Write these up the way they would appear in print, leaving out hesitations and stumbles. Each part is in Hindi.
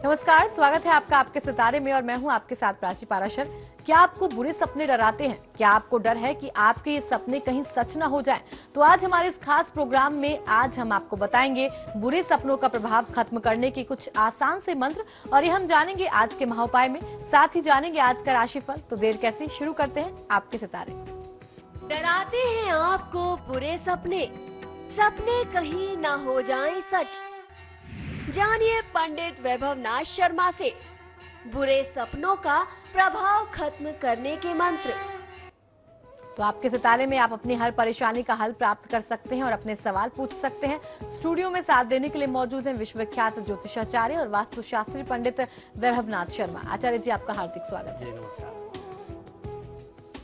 नमस्कार, स्वागत है आपका आपके सितारे में और मैं हूं आपके साथ प्राची पाराशर। क्या आपको बुरे सपने डराते हैं? क्या आपको डर है कि आपके ये सपने कहीं सच ना हो जाएं? तो आज हमारे इस खास प्रोग्राम में आज हम आपको बताएंगे बुरे सपनों का प्रभाव खत्म करने के कुछ आसान से मंत्र, और ये हम जानेंगे आज के महाउपाय में। साथ ही जानेंगे आज का राशिफल। तो देर कैसे, शुरू करते हैं आपके सितारे। डराते हैं आपको बुरे सपने, सपने कहीं ना हो जाएं सच। जानिए पंडित वैभव नाथ शर्मा से बुरे सपनों का प्रभाव खत्म करने के मंत्र। तो आपके सितारे में आप अपनी हर परेशानी का हल प्राप्त कर सकते हैं और अपने सवाल पूछ सकते हैं। स्टूडियो में साथ देने के लिए मौजूद हैं विश्वविख्यात ज्योतिषाचार्य और वास्तुशास्त्री पंडित वैभव नाथ शर्मा। आचार्य जी, आपका हार्दिक स्वागत है। नमस्कार।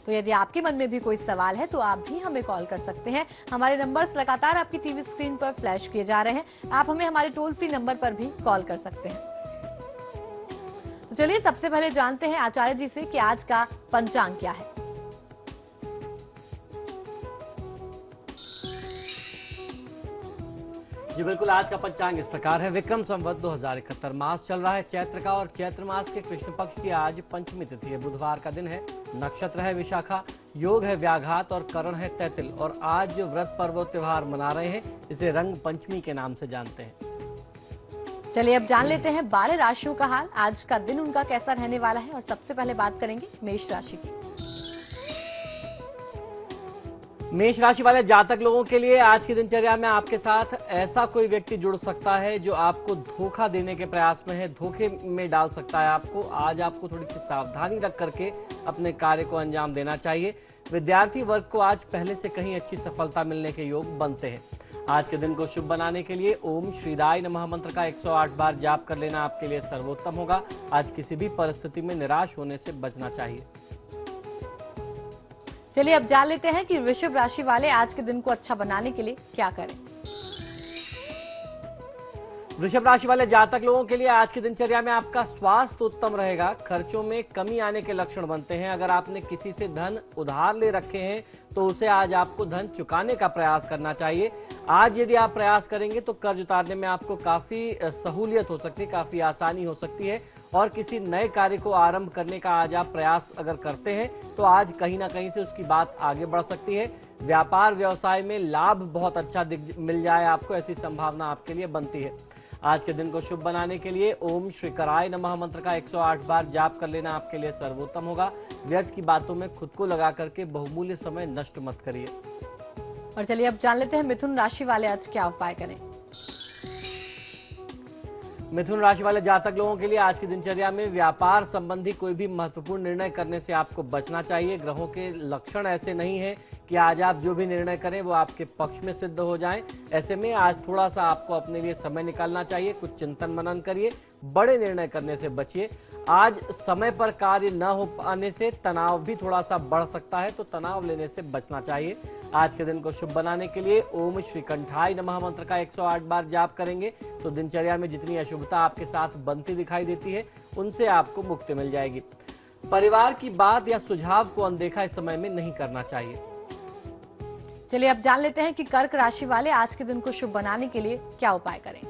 तो यदि आपके मन में भी कोई सवाल है तो आप भी हमें कॉल कर सकते हैं। हमारे नंबर्स लगातार आपकी टीवी स्क्रीन पर फ्लैश किए जा रहे हैं। आप हमें हमारे टोल फ्री नंबर पर भी कॉल कर सकते हैं। तो चलिए सबसे पहले जानते हैं आचार्य जी से कि आज का पंचांग क्या है। जी बिल्कुल, आज का पंचांग इस प्रकार है। विक्रम संवत 2071 मास चल रहा है चैत्र का, और चैत्र मास के कृष्ण पक्ष की आज पंचमी तिथि है। बुधवार का दिन है, नक्षत्र है विशाखा, योग है व्याघात और करण है तैतिल। और आज जो व्रत पर्व त्योहार मना रहे हैं इसे रंग पंचमी के नाम से जानते हैं। चलिए अब जान लेते हैं 12 राशियों का हाल। आज का दिन उनका कैसा रहने वाला है, और सबसे पहले बात करेंगे मेष राशि की। मेष राशि वाले जातक लोगों के लिए आज की दिनचर्या में आपके साथ ऐसा कोई व्यक्ति जुड़ सकता है जो आपको धोखा देने के प्रयास में है, धोखे में डाल सकता है आपको। आज आपको थोड़ी सी सावधानी रख करके अपने कार्य को अंजाम देना चाहिए। विद्यार्थी वर्ग को आज पहले से कहीं अच्छी सफलता मिलने के योग बनते हैं। आज के दिन को शुभ बनाने के लिए ओम श्रीदाय नमः मंत्र का 108 बार जाप कर लेना आपके लिए सर्वोत्तम होगा। आज किसी भी परिस्थिति में निराश होने से बचना चाहिए। चलिए अब जान लेते हैं कि वृषभ राशि वाले आज के दिन को अच्छा बनाने के लिए क्या करें। वृषभ राशि वाले जातक लोगों के लिए आज की दिनचर्या में आपका स्वास्थ्य उत्तम रहेगा। खर्चों में कमी आने के लक्षण बनते हैं। अगर आपने किसी से धन उधार ले रखे हैं तो उसे आज आपको धन चुकाने का प्रयास करना चाहिए। आज यदि आप प्रयास करेंगे तो कर्ज उतारने में आपको काफी सहूलियत हो सकती है, काफी आसानी हो सकती है। और किसी नए कार्य को आरंभ करने का आज आप प्रयास अगर करते हैं तो आज कहीं ना कहीं से उसकी बात आगे बढ़ सकती है। व्यापार व्यवसाय में लाभ बहुत अच्छा मिल जाए आपको, ऐसी संभावना आपके लिए बनती है। आज के दिन को शुभ बनाने के लिए ओम श्री कराय नमः मंत्र का 108 बार जाप कर लेना आपके लिए सर्वोत्तम होगा। व्यर्थ की बातों में खुद को लगा करके बहुमूल्य समय नष्ट मत करिए। और चलिए अब जान लेते हैं मिथुन राशि वाले आज क्या उपाय करें। मिथुन राशि वाले जातक लोगों के लिए आज की दिनचर्या में व्यापार संबंधी कोई भी महत्वपूर्ण निर्णय करने से आपको बचना चाहिए। ग्रहों के लक्षण ऐसे नहीं है कि आज आप जो भी निर्णय करें वो आपके पक्ष में सिद्ध हो जाएं। ऐसे में आज थोड़ा सा आपको अपने लिए समय निकालना चाहिए। कुछ चिंतन मनन करिए, बड़े निर्णय करने से बचिए। आज समय पर कार्य न हो पाने से तनाव भी थोड़ा सा बढ़ सकता है, तो तनाव लेने से बचना चाहिए। आज के दिन को शुभ बनाने के लिए ओम श्री कंठाय नमः मंत्र का 108 बार जाप करेंगे तो दिनचर्या में जितनी अशुभता आपके साथ बनती दिखाई देती है उनसे आपको मुक्ति मिल जाएगी। परिवार की बात या सुझाव को अनदेखा इस समय में नहीं करना चाहिए। चलिए अब जान लेते हैं कि कर्क राशि वाले आज के दिन को शुभ बनाने के लिए क्या उपाय करें।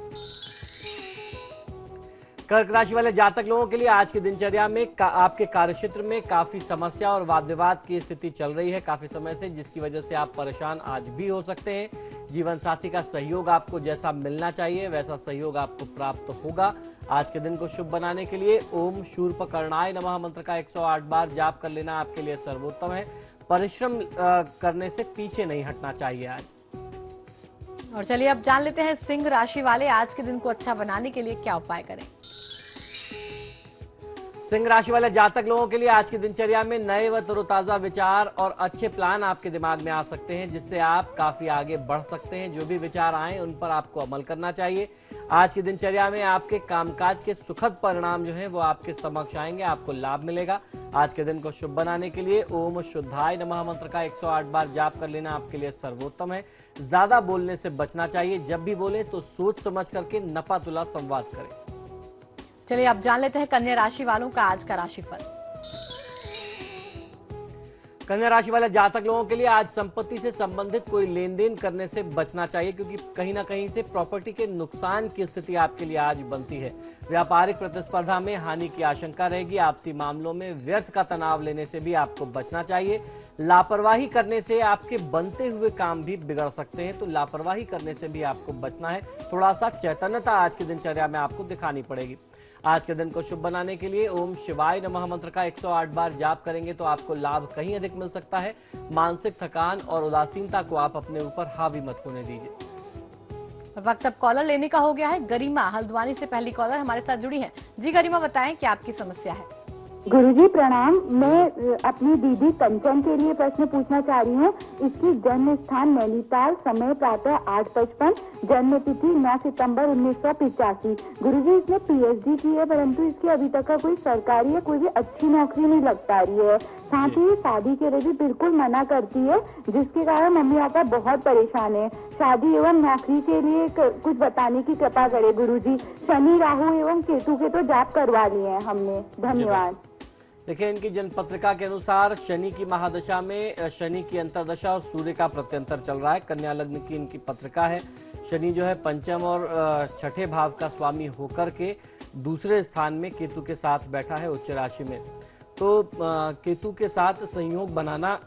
कर्क राशि वाले जातक लोगों के लिए आज की दिनचर्या में आपके कार्यक्षेत्र में काफी समस्या और वाद विवाद की स्थिति चल रही है काफी समय से, जिसकी वजह से आप परेशान आज भी हो सकते हैं। जीवन साथी का सहयोग आपको जैसा मिलना चाहिए वैसा सहयोग आपको प्राप्त होगा। आज के दिन को शुभ बनाने के लिए ओम शूर्पकर्णाय नमः मंत्र का 108 बार जाप कर लेना आपके लिए सर्वोत्तम है। परिश्रम करने से पीछे नहीं हटना चाहिए आज। और चलिए अब जान लेते हैं सिंह राशि वाले आज के दिन को अच्छा बनाने के लिए क्या उपाय करें। सिंह राशि वाले जातक लोगों के लिए आज की दिनचर्या में नए व तरोताजा विचार और अच्छे प्लान आपके दिमाग में आ सकते हैं, जिससे आप काफी आगे बढ़ सकते हैं। जो भी विचार आए उन पर आपको अमल करना चाहिए। आज की दिनचर्या में आपके कामकाज के सुखद परिणाम जो हैं वो आपके समक्ष आएंगे, आपको लाभ मिलेगा। आज के दिन को शुभ बनाने के लिए ओम शुद्धाय नमः मंत्र का 108 बार जाप कर लेना आपके लिए सर्वोत्तम है। ज्यादा बोलने से बचना चाहिए। जब भी बोले तो सोच समझ करके नपा तुला संवाद करें। चलिए अब जान लेते हैं कन्या राशि वालों का आज का राशिफल। कन्या राशि वाले जातक लोगों के लिए आज संपत्ति से संबंधित कोई लेन देन करने से बचना चाहिए, क्योंकि कहीं ना कहीं से प्रॉपर्टी के नुकसान की स्थिति आपके लिए आज बनती है। व्यापारिक प्रतिस्पर्धा में हानि की आशंका रहेगी। आपसी मामलों में व्यर्थ का तनाव लेने से भी आपको बचना चाहिए। लापरवाही करने से आपके बनते हुए काम भी बिगड़ सकते हैं, तो लापरवाही करने से भी आपको बचना है। थोड़ा सा चैतन्यता आज की दिनचर्या में आपको दिखानी पड़ेगी। आज के दिन को शुभ बनाने के लिए ओम शिवाय नमः मंत्र का 108 बार जाप करेंगे तो आपको लाभ कहीं अधिक मिल सकता है। मानसिक थकान और उदासीनता को आप अपने ऊपर हावी मत होने दीजिए। वक्त अब कॉलर लेने का हो गया है। गरिमा हल्द्वानी से पहली कॉलर हमारे साथ जुड़ी है। जी गरिमा, बताएं क्या आपकी समस्या है। गुरुजी प्रणाम। मैं अपनी दीदी कंचन के लिए प्रश्न पूछना चाह रही हूँ। इसकी जन्म स्थान नैनीताल, समय प्रातः 8:55, जन्म तिथि 9 सितंबर 1985। गुरुजी इसने पीएचडी की है, परंतु इसकी अभी तक का कोई सरकारी या कोई भी अच्छी नौकरी नहीं लग पा रही है। साथ ही शादी के लिए भी बिल्कुल मना करती है, जिसके कारण मम्मी पापा बहुत परेशान है। शादी एवं नौकरी के लिए कुछ बताने की कृपा करे गुरुजी। शनि, राहु एवं केतु के तो जाप करवा लिए हैं हमने। धन्यवाद। देखिए, इनकी जन्म पत्रिका के अनुसार शनि की महादशा में शनि की अंतर्दशा और सूर्य का प्रत्यंतर चल रहा है। कन्या लग्न की इनकी पत्रिका है। शनि जो है पंचम और छठे भाव का स्वामी होकर के दूसरे स्थान में केतु के साथ बैठा है उच्च राशि में। तो केतु के साथ संयोग बनाना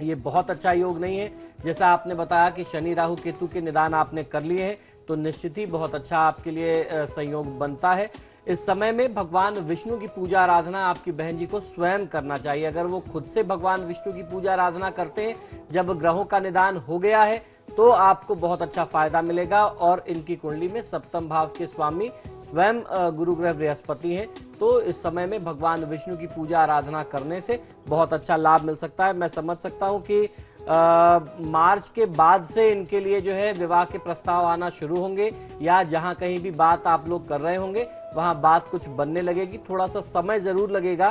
ये बहुत अच्छा योग नहीं है। जैसा आपने बताया कि शनि राहु केतु के निदान आपने कर लिए हैं, तो निश्चित ही बहुत अच्छा आपके लिए संयोग बनता है। इस समय में भगवान विष्णु की पूजा आराधना आपकी बहन जी को स्वयं करना चाहिए। अगर वो खुद से भगवान विष्णु की पूजा आराधना करते हैं, जब ग्रहों का निदान हो गया है, तो आपको बहुत अच्छा फायदा मिलेगा। और इनकी कुंडली में सप्तम भाव के स्वामी स्वयं गुरु ग्रह बृहस्पति हैं, तो इस समय में भगवान विष्णु की पूजा आराधना करने से बहुत अच्छा लाभ मिल सकता है। मैं समझ सकता हूँ कि मार्च के बाद से इनके लिए जो है विवाह के प्रस्ताव आना शुरू होंगे, या जहां कहीं भी बात आप लोग कर रहे होंगे वहां बात कुछ बनने लगेगी। थोड़ा सा समय जरूर लगेगा,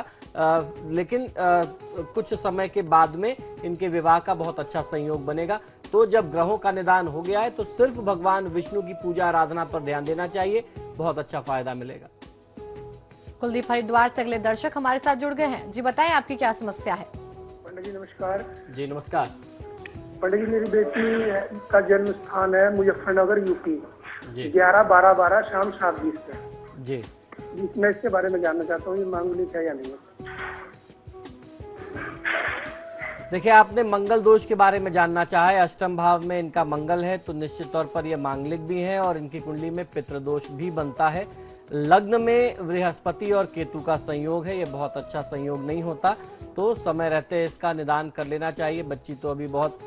लेकिन कुछ समय के बाद में इनके विवाह का बहुत अच्छा संयोग बनेगा। तो जब ग्रहों का निदान हो गया है, तो सिर्फ भगवान विष्णु की पूजा आराधना पर ध्यान देना चाहिए, बहुत अच्छा फायदा मिलेगा। कुलदीप हरिद्वार से अगले दर्शक हमारे साथ जुड़ गए हैं। जी बताएं आपकी क्या समस्या है। पंडित जी नमस्कार। जी नमस्कार। पंडित जी, मेरी बेटी का जन्म स्थान है मुजफ्फरनगर, यूपी। जी 11/12/12 शाम 7:20 पे। जी मैं इसके बारे में जानना चाहता हूँ, ये मांगलिक है या नहीं। देखिए, आपने मंगल दोष के बारे में जानना चाहा है। अष्टम भाव में इनका मंगल है, तो निश्चित तौर पर यह मांगलिक भी है और इनकी कुंडली में पितृदोष भी बनता है। लग्न में बृहस्पति और केतु का संयोग है, यह बहुत अच्छा संयोग नहीं होता, तो समय रहते इसका निदान कर लेना चाहिए। बच्ची तो अभी बहुत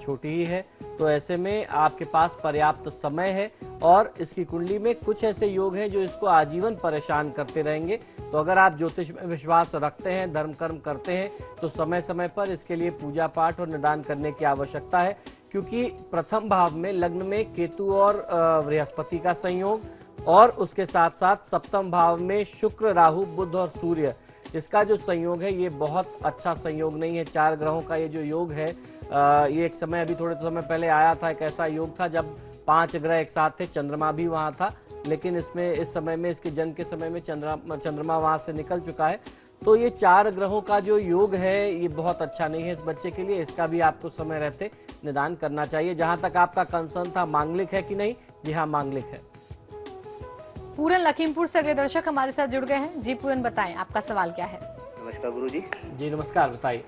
छोटी ही है, तो ऐसे में आपके पास पर्याप्त समय है। और इसकी कुंडली में कुछ ऐसे योग हैं जो इसको आजीवन परेशान करते रहेंगे। तो अगर आप ज्योतिष में विश्वास रखते हैं, धर्म कर्म करते हैं, तो समय समय पर इसके लिए पूजा पाठ और निदान करने की आवश्यकता है। क्योंकि प्रथम भाव में लग्न में केतु और बृहस्पति का संयोग, और उसके साथ साथ सप्तम भाव में शुक्र, राहु, बुध और सूर्य, इसका जो संयोग है ये बहुत अच्छा संयोग नहीं है। 4 ग्रहों का ये जो योग है, ये एक समय अभी थोड़े समय पहले आया था, एक ऐसा योग था जब 5 ग्रह एक साथ थे, चंद्रमा भी वहां था, लेकिन इसमें इस समय में इसके जन्म के समय में चंद्रमा वहां से निकल चुका है। तो ये 4 ग्रहों का जो योग है ये बहुत अच्छा नहीं है इस बच्चे के लिए। इसका भी आपको समय रहते निदान करना चाहिए। जहां तक आपका कंसर्न था मांगलिक है कि नहीं, जी हाँ मांगलिक है। पूरन लखीमपुर से अगले दर्शक हमारे साथ जुड़ गए हैं। जी पूरन, बताएं आपका सवाल क्या है। नमस्कार गुरुजी। जी नमस्कार, बताइए।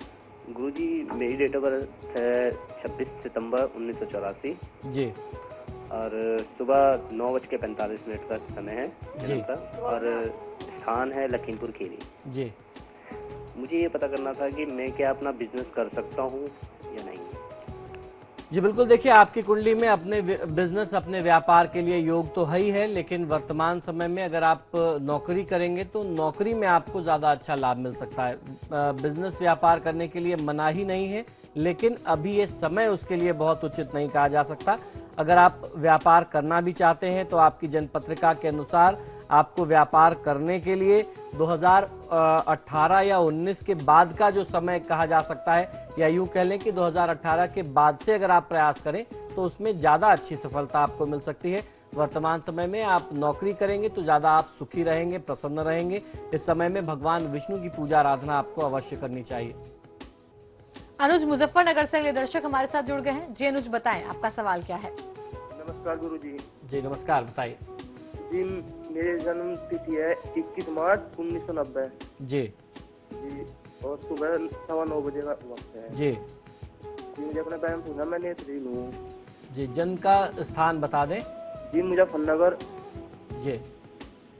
गुरुजी, मेरी डेट ऑफ बर्थ है 26 सितंबर 1984 जी, और सुबह 9:45 का समय है जी, का, और स्थान है लखीमपुर खीरी जी। मुझे ये पता करना था कि मैं क्या अपना बिजनेस कर सकता हूँ या नहीं। जी बिल्कुल, देखिए आपकी कुंडली में अपने बिजनेस, अपने व्यापार के लिए योग तो है ही है, लेकिन वर्तमान समय में अगर आप नौकरी करेंगे तो नौकरी में आपको ज़्यादा अच्छा लाभ मिल सकता है। बिजनेस व्यापार करने के लिए मनाही नहीं है, लेकिन अभी ये समय उसके लिए बहुत उचित नहीं कहा जा सकता। अगर आप व्यापार करना भी चाहते हैं तो आपकी जन्मपत्रिका के अनुसार आपको व्यापार करने के लिए 2018 या 19 के बाद का जो समय कहा जा सकता है, या यूं कह लें कि 2018 के बाद से अगर आप प्रयास करें तो उसमें ज़्यादा अच्छी सफलता आपको मिल सकती है। वर्तमान समय में आप नौकरी करेंगे तो ज़्यादा आप सुखी रहेंगे, प्रसन्न रहेंगे। इस समय में भगवान विष्णु की पूजा आराधना आपको अवश्य करनी चाहिए। अनुज मुजफ्फरनगर से अगले दर्शक हमारे साथ जुड़ गए हैं। जी अनुज, बताएं आपका सवाल क्या है। नमस्कार गुरु जी। जी नमस्कार, बताइए। जी मेरी जन्म तिथि है 21 मार्च 1990। जी जी, और सुबह 9:15 बजे का वक्त है। जी जी मुझे अपने बारे में पूछना, मैं नेत्रहीन हूँ। जी, जन्म का स्थान बता दें। जी मुजफ्फरनगर। जी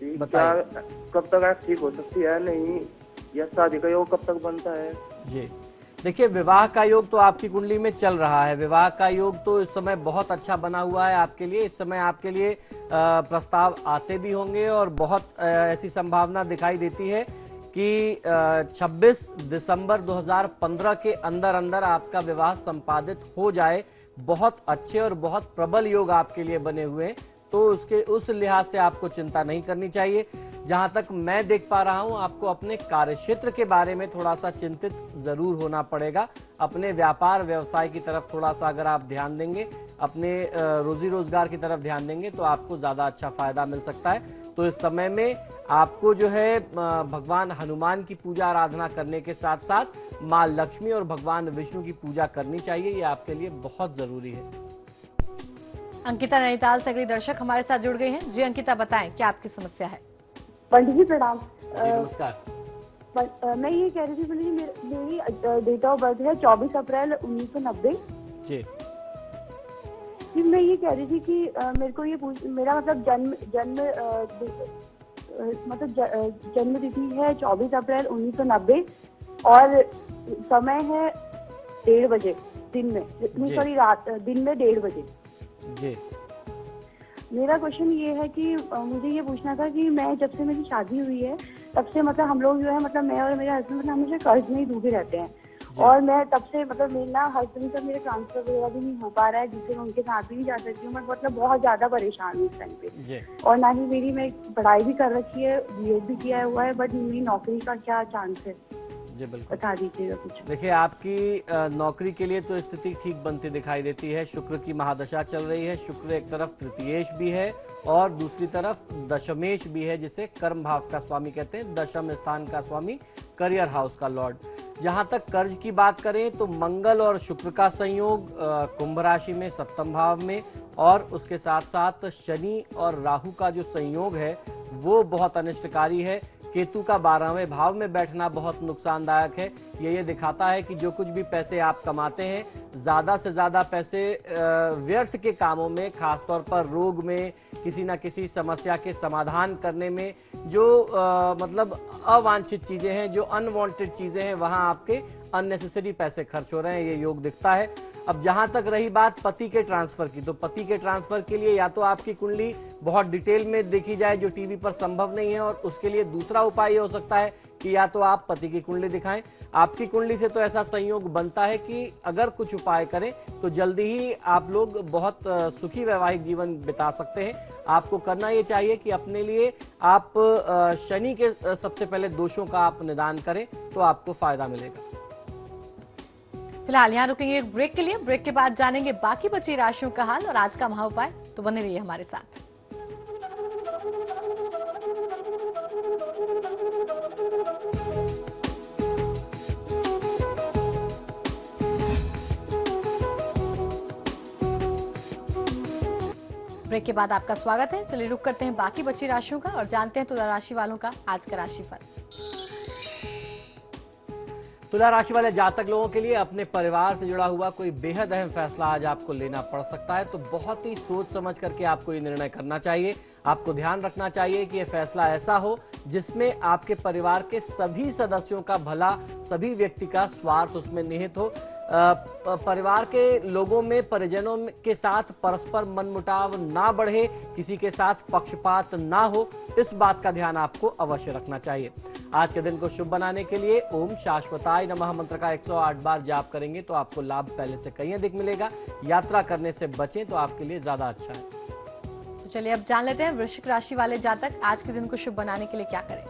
जी बताइए। क्या कब तक आप ठीक हो सकती है नहीं, या शादी का योग कब तक बनता है? जी देखिए, विवाह का योग तो आपकी कुंडली में चल रहा है। विवाह का योग तो इस समय बहुत अच्छा बना हुआ है आपके लिए। इस समय आपके लिए प्रस्ताव आते भी होंगे और बहुत ऐसी संभावना दिखाई देती है कि 26 दिसंबर 2015 के अंदर अंदर आपका विवाह संपादित हो जाए। बहुत अच्छे और बहुत प्रबल योग आपके लिए बने हुए हैं, तो उस लिहाज से आपको चिंता नहीं करनी चाहिए। जहां तक मैं देख पा रहा हूं, आपको अपने कार्यक्षेत्र के बारे में थोड़ा सा चिंतित जरूर होना पड़ेगा। अपने व्यापार व्यवसाय की तरफ थोड़ा सा अगर आप ध्यान देंगे, अपने रोजी रोजगार की तरफ ध्यान देंगे तो आपको ज्यादा अच्छा फायदा मिल सकता है। तो इस समय में आपको जो है भगवान हनुमान की पूजा आराधना करने के साथ साथ माँ लक्ष्मी और भगवान विष्णु की पूजा करनी चाहिए। ये आपके लिए बहुत जरूरी है। अंकिता नैनीताल से अगली दर्शक हमारे साथ जुड़ गई हैं। जी अंकिता, बताएं क्या आपकी समस्या है। पंडित जी प्रणाम। जी नमस्कार। मैं ये कह रही थी, मेरी डेट ऑफ बर्थ है 24 अप्रैल 1990। जी मैं ये कह रही थी कि मेरे को ये मेरा मतलब जन्म तिथि है 24 अप्रैल 1990 और समय है 1:30 बजे दिन में, सॉरी रात, दिन में 1:30 बजे। जी मेरा क्वेश्चन ये है कि मुझे ये पूछना था कि मैं जब से मेरी शादी हुई है तब से मतलब हम लोग जो है, मतलब मैं और मेरे हस्बैंड मतलब हमेशा कर्ज में ही डूबे रहते हैं। और मैं तब से मतलब मेरा हस्बैंड तक मेरे ट्रांसफर वगैरह भी नहीं हो पा रहा है, जिससे मैं उनके साथ भी नहीं जा सकती हूँ। मैं मतलब बहुत ज्यादा परेशान हूँ इस टाइम पे। और ना ही मैं पढ़ाई भी कर रखी है, BEd भी किया हुआ है, बट मेरी नौकरी का क्या चांस है, जी बिल्कुल बता दीजिएगा कुछ। देखिए, आपकी नौकरी के लिए तो स्थिति ठीक बनती दिखाई देती है। शुक्र की महादशा चल रही है। शुक्र एक तरफ तृतीयेश भी है और दूसरी तरफ दशमेश भी है, जिसे कर्म भाव का स्वामी कहते हैं। दशम स्थान का स्वामी, करियर हाउस का लॉर्ड। जहां तक कर्ज की बात करें तो मंगल और शुक्र का संयोग कुंभ राशि में 7वें भाव में, और उसके साथ साथ शनि और राहु का जो संयोग है वो बहुत अनिष्टकारी है। केतु का 12वें भाव में बैठना बहुत नुकसानदायक है। ये दिखाता है कि जो कुछ भी पैसे आप कमाते हैं, ज्यादा से ज्यादा पैसे व्यर्थ के कामों में, खासतौर पर रोग में, किसी ना किसी समस्या के समाधान करने में, जो मतलब अवांछित चीजें हैं, जो अनवांटेड चीजें हैं, वहां आपके अननेसेसरी पैसे खर्च हो रहे हैं, ये योग दिखता है। अब जहां तक रही बात पति के ट्रांसफर की, तो पति के ट्रांसफर के लिए या तो आपकी कुंडली बहुत डिटेल में देखी जाए, जो टीवी पर संभव नहीं है, और उसके लिए दूसरा उपाय हो सकता है कि या तो आप पति की कुंडली दिखाएं। आपकी कुंडली से तो ऐसा संयोग बनता है कि अगर कुछ उपाय करें तो जल्दी ही आप लोग बहुत सुखी वैवाहिक जीवन बिता सकते हैं। आपको करना ये चाहिए कि अपने लिए आप शनि के सबसे पहले दोषों का आप निदान करें, तो आपको फायदा मिलेगा। फिलहाल यहाँ रुकेंगे एक ब्रेक के लिए। ब्रेक के बाद जानेंगे बाकी बची राशियों का हाल और आज का महाउपाय। तो बने रहिए हमारे साथ। ब्रेक के बाद आपका स्वागत है। चलिए रुक करते हैं बाकी बची राशियों का और जानते हैं तुला राशि वालों का आज का राशिफल। तुला राशि वाले जातक लोगों के लिए अपने परिवार से जुड़ा हुआ कोई बेहद अहम फैसला आज आपको लेना पड़ सकता है, तो बहुत ही सोच समझ करके आपको ये निर्णय करना चाहिए। आपको ध्यान रखना चाहिए कि यह फैसला ऐसा हो जिसमें आपके परिवार के सभी सदस्यों का भला, सभी व्यक्ति का स्वार्थ उसमें निहित हो। परिवार के लोगों में, परिजनों के साथ परस्पर मनमुटाव ना बढ़े, किसी के साथ पक्षपात ना हो, इस बात का ध्यान आपको अवश्य रखना चाहिए। आज के दिन को शुभ बनाने के लिए ओम शाश्वताय नमः मंत्र का 108 बार जाप करेंगे तो आपको लाभ पहले से कहीं अधिक मिलेगा। यात्रा करने से बचें तो आपके लिए ज्यादा अच्छा है। तो चलिए अब जान लेते हैं वृश्चिक राशि वाले जातक आज के दिन को शुभ बनाने के लिए क्या करें।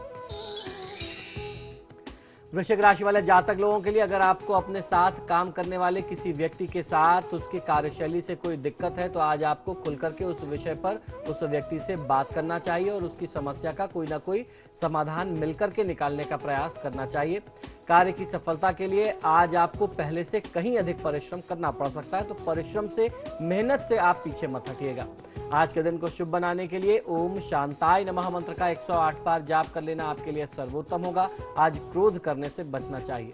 वृश्चिक राशि वाले जातक लोगों के लिए अगर आपको अपने साथ काम करने वाले किसी व्यक्ति के साथ उसकी कार्यशैली से कोई दिक्कत है तो आज आपको खुल करके उस विषय पर उस व्यक्ति से बात करना चाहिए और उसकी समस्या का कोई ना कोई समाधान मिलकर के निकालने का प्रयास करना चाहिए। कार्य की सफलता के लिए आज आपको पहले से कहीं अधिक परिश्रम करना पड़ सकता है, तो परिश्रम से, मेहनत से आप पीछे मत हटिएगा। आज के दिन को शुभ बनाने के लिए ओम शांताय नमः मंत्र का 108 बार जाप कर लेना आपके लिए सर्वोत्तम होगा। आज क्रोध करने से बचना चाहिए।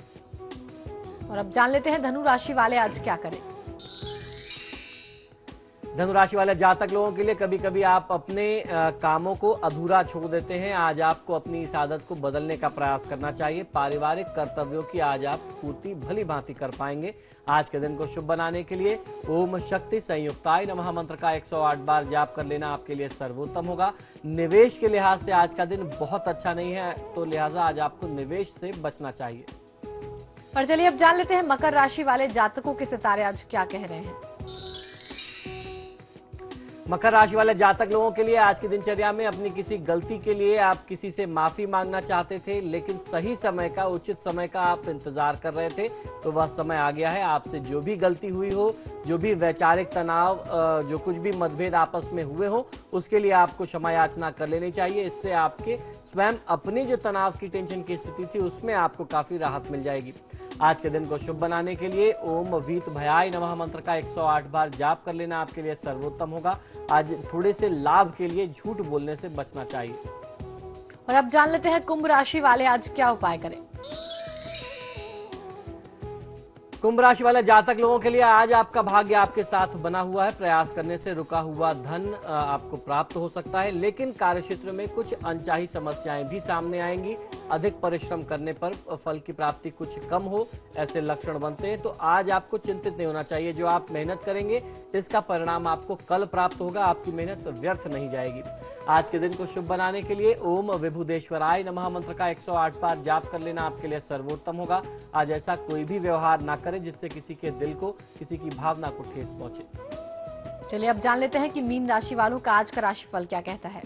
और अब जान लेते हैं धनु राशि वाले आज क्या करें। धनु राशि वाले जातक लोगों के लिए कभी कभी आप अपने कामों को अधूरा छोड़ देते हैं। आज आपको अपनी इस आदत को बदलने का प्रयास करना चाहिए। पारिवारिक कर्तव्यों की आज आप पूर्ति भली भांति कर पाएंगे। आज के दिन को शुभ बनाने के लिए ओम शक्ति संयुक्ताय नमः मंत्र का 108 बार जाप कर लेना आपके लिए सर्वोत्तम होगा। निवेश के लिहाज से आज का दिन बहुत अच्छा नहीं है, तो लिहाजा आज आपको निवेश से बचना चाहिए। और चलिए अब जान लेते हैं मकर राशि वाले जातकों के सितारे आज क्या कह रहे हैं। मकर राशि वाले जातक लोगों के लिए आज की दिनचर्या में अपनी किसी गलती के लिए आप किसी से माफी मांगना चाहते थे, लेकिन सही समय का, उचित समय का आप इंतजार कर रहे थे, तो वह समय आ गया है। आपसे जो भी गलती हुई हो, जो भी वैचारिक तनाव, जो कुछ भी मतभेद आपस में हुए हो, उसके लिए आपको क्षमा याचना कर लेनी चाहिए। इससे आपके स्वयं अपनी जो तनाव की, टेंशन की स्थिति थी, उसमें आपको काफी राहत मिल जाएगी। आज के दिन को शुभ बनाने के लिए ओम वीत भयाय नमः मंत्र का 108 बार जाप कर लेना आपके लिए सर्वोत्तम होगा। आज थोड़े से लाभ के लिए झूठ बोलने से बचना चाहिए। और अब जान लेते हैं कुंभ राशि वाले आज क्या उपाय करें। कुंभ राशि वाले जातक लोगों के लिए आज आपका भाग्य आपके साथ बना हुआ है। प्रयास करने से रुका हुआ धन आपको प्राप्त हो सकता है, लेकिन कार्यक्षेत्र में कुछ अनचाही समस्याएं भी सामने आएंगी। अधिक परिश्रम करने पर फल की प्राप्ति कुछ कम हो, ऐसे लक्षण बनते हैं, तो आज आपको चिंतित नहीं होना चाहिए। जो आप मेहनत करेंगे इसका परिणाम आपको कल प्राप्त होगा। आपकी मेहनत व्यर्थ नहीं जाएगी। आज के दिन को शुभ बनाने के लिए ओम विभुदेश्वराय नमः मंत्र का 108 बार जाप कर लेना आपके लिए सर्वोत्तम होगा। आज ऐसा कोई भी व्यवहार ना करें जिससे किसी के दिल को, किसी की भावना को ठेस पहुंचे। चलिए अब जान लेते हैं कि मीन राशि वालों का आज का राशिफल क्या कहता है।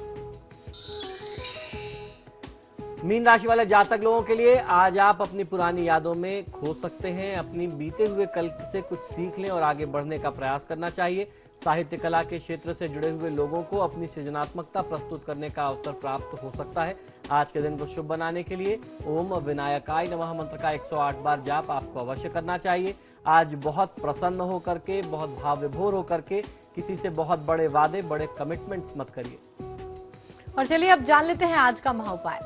मीन राशि वाले जातक लोगों के लिए आज आप अपनी पुरानी यादों में खो सकते हैं। अपनी बीते हुए कल से कुछ सीख लें और आगे बढ़ने का प्रयास करना चाहिए। साहित्य कला के क्षेत्र से जुड़े हुए लोगों को अपनी सृजनात्मकता प्रस्तुत करने का अवसर प्राप्त हो सकता है। आज के दिन को शुभ बनाने के लिए ओम विनायकाय नमः मंत्र का 108 बार जाप आपको अवश्य करना चाहिए। आज बहुत प्रसन्न होकर के, बहुत भाव विभोर होकर के किसी से बहुत बड़े वादे, बड़े कमिटमेंट्स मत करिए। और चलिए अब जान लेते हैं आज का महाउपाय।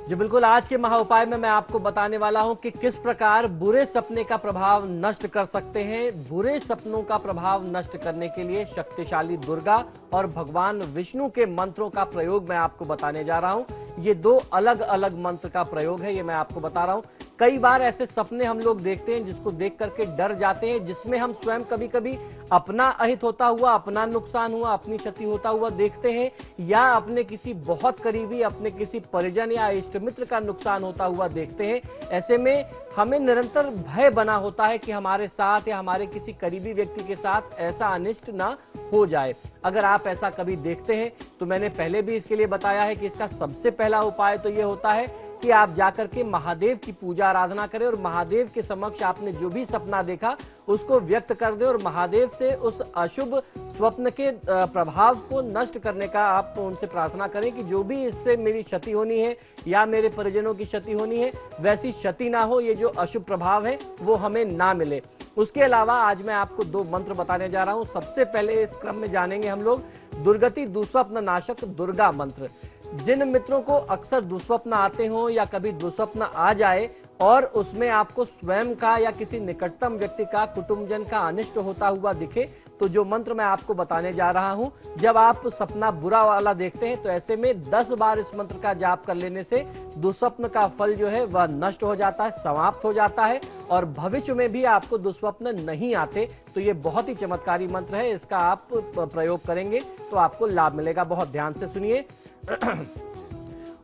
जी बिल्कुल, आज के महाउपाय में मैं आपको बताने वाला हूं कि किस प्रकार बुरे सपने का प्रभाव नष्ट कर सकते हैं। बुरे सपनों का प्रभाव नष्ट करने के लिए शक्तिशाली दुर्गा और भगवान विष्णु के मंत्रों का प्रयोग मैं आपको बताने जा रहा हूं। ये दो अलग अलग मंत्र का प्रयोग है, ये मैं आपको बता रहा हूं। कई बार ऐसे सपने हम लोग देखते हैं जिसको देख करके डर जाते हैं, जिसमें हम स्वयं कभी कभी अपना अहित होता हुआ, अपना नुकसान हुआ, अपनी क्षति होता हुआ देखते हैं, या अपने किसी बहुत करीबी, अपने किसी परिजन या इष्ट मित्र का नुकसान होता हुआ देखते हैं। ऐसे में हमें निरंतर भय बना होता है कि हमारे साथ या हमारे किसी करीबी व्यक्ति के साथ ऐसा अनिष्ट ना हो जाए। अगर आप ऐसा कभी देखते हैं तो मैंने पहले भी इसके लिए बताया है कि इसका सबसे पहला उपाय तो ये होता है कि आप जाकर के महादेव की पूजा आराधना करें और महादेव के समक्ष आपने जो भी सपना देखा उसको व्यक्त कर दें और महादेव से उस अशुभ स्वप्न के प्रभाव को नष्ट करने का आप उनसे प्रार्थना करें कि जो भी इससे मेरी क्षति होनी है या मेरे परिजनों की क्षति होनी है, वैसी क्षति ना हो, ये जो अशुभ प्रभाव है वो हमें ना मिले। उसके अलावा आज मैं आपको दो मंत्र बताने जा रहा हूं। सबसे पहले इस क्रम में जानेंगे हम लोग दुर्गति दुस्वप्न नाशक दुर्गा मंत्र। जिन मित्रों को अक्सर दुस्वप्न आते हो या कभी दुस्वप्न आ जाए और उसमें आपको स्वयं का या किसी निकटतम व्यक्ति का, कुटुंबजन का अनिष्ट होता हुआ दिखे, तो जो मंत्र मैं आपको बताने जा रहा हूं, जब आप सपना बुरा वाला देखते हैं तो ऐसे में 10 बार इस मंत्र का जाप कर लेने से दुस्वप्न का फल जो है वह नष्ट हो जाता है, समाप्त हो जाता है और भविष्य में भी आपको दुस्वप्न नहीं आते। तो ये बहुत ही चमत्कारी मंत्र है, इसका आप प्रयोग करेंगे तो आपको लाभ मिलेगा। बहुत ध्यान से सुनिए।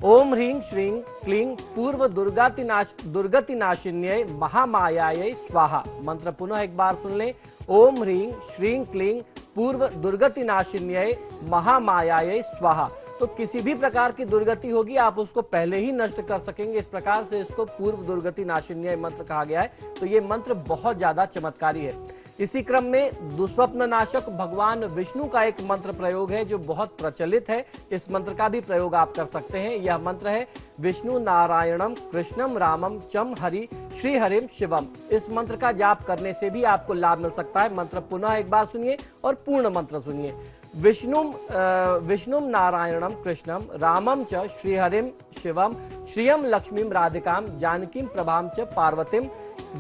ओम ह्रीं श्रीं क्लीं पूर्व दुर्गति नाशिन्यै महामायायै स्वाहा। मंत्र पुनः एक बार सुन लें। ओम ह्रीं श्रीं क्लीं पूर्व दुर्गति नाशिन्यै महामायायै स्वाहा। तो किसी भी प्रकार की दुर्गति होगी आप उसको पहले ही नष्ट कर सकेंगे, इस प्रकार से इसको पूर्व दुर्गति नाशिन्यै मंत्र कहा गया है। तो ये मंत्र बहुत ज्यादा चमत्कारी है। इसी क्रम में दुस्वप्न नाशक भगवान विष्णु का एक मंत्र प्रयोग है जो बहुत प्रचलित है। इस मंत्र का भी प्रयोग आप कर सकते हैं। यह मंत्र है विष्णु नारायणम कृष्णम रामम चम हरि श्री हरिम शिवम। इस मंत्र का जाप करने से भी आपको लाभ मिल सकता है। मंत्र पुनः एक बार सुनिए और पूर्ण मंत्र सुनिए। विष्णुम नारायणम कृष्णम रामम च श्रीहरिम शिवम श्रियम लक्ष्मीम राधिकाम जानकीम प्रभाम च पार्वतीम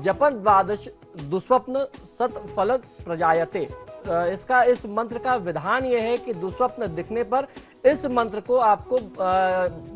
जपन द्वादश दुस्वप्न सत्फल प्रजायते। इस मंत्र का विधान यह है कि दुस्वप्न दिखने पर इस मंत्र को आपको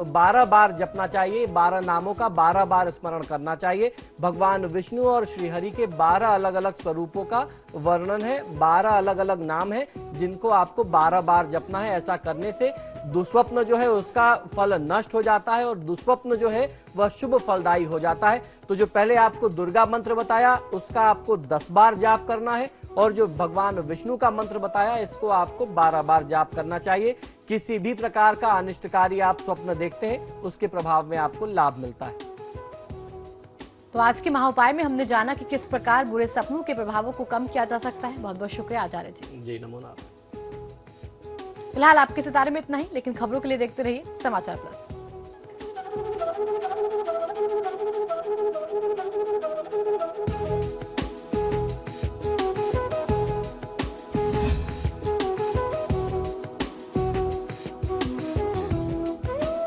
12 बार जपना चाहिए। 12 नामों का 12 बार स्मरण करना चाहिए। भगवान विष्णु और श्रीहरि के 12 अलग अलग स्वरूपों का वर्णन है, 12 अलग अलग नाम है जिनको आपको 12 बार जपना है। ऐसा करने से दुस्वप्न जो है उसका फल नष्ट हो जाता है और दुस्वप्न जो है वह शुभ फलदायी हो जाता है। तो जो पहले आपको दुर्गा मंत्र बताया उसका आपको 10 बार जाप करना है और जो भगवान विष्णु का मंत्र बताया इसको आपको 12 बार जाप करना चाहिए। किसी भी प्रकार का अनिष्टकारी आप स्वप्न देखते हैं उसके प्रभाव में आपको लाभ मिलता है। तो आज के महाउपाय में हमने जाना कि किस प्रकार बुरे सपनों के प्रभावों को कम किया जा सकता है। बहुत बहुत शुक्रिया आचार्य जी। जी नमो नारायण। फिलहाल आपके सितारे में इतना ही, लेकिन खबरों के लिए देखते रहिए समाचार प्लस।